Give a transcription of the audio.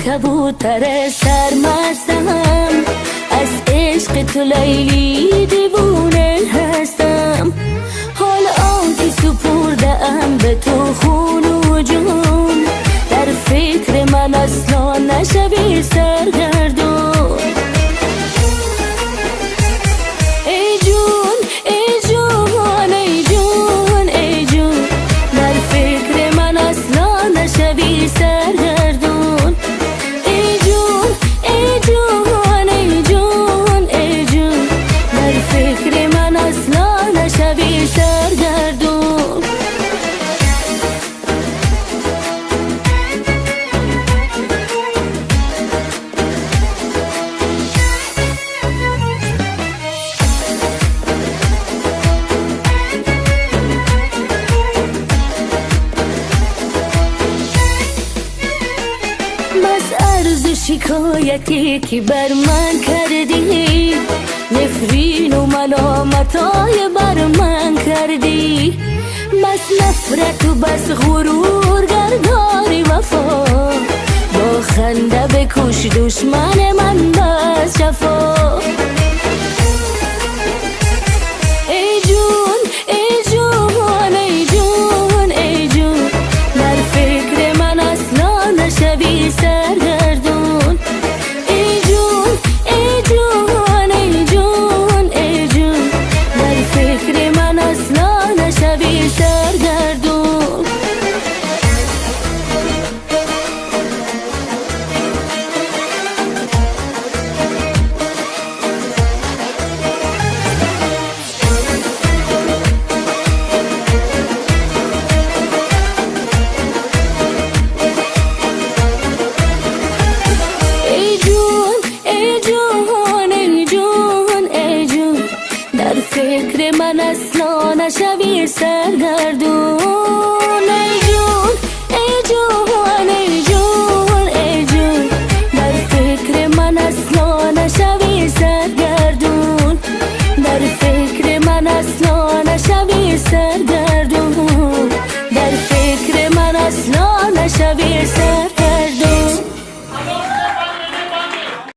کبوتر سرمستم، از عشق تو لیلی دیوونه هستم. حال آنکه سپرده‌ام به تو خون و جون، در فکر من اصلا نشوی سرگردون. ای جون ای جون ای جون ای جون، در فکر من اصلا نشوی سرگردون. ای جون ای جون ای جون ای جون، در فکر من اصلا نشوی سرگردون. بس عرض شکایتی که بر من کردی، نفرین و ملامتای بر من کردی. بس نفرت و بس غرور گرداری وفا، با خنده بکش دشمن من بس جفا. ای جون ای جون ای جون ای جون، در فکر من اصلا نشوی سرگردون. ای جون ای جون ای جون ای جون، در فکر من اصلا نشوی سرگردون. ای جون ای جون ای جون ای جون، در فکر من اصلا نشوی سرگردون.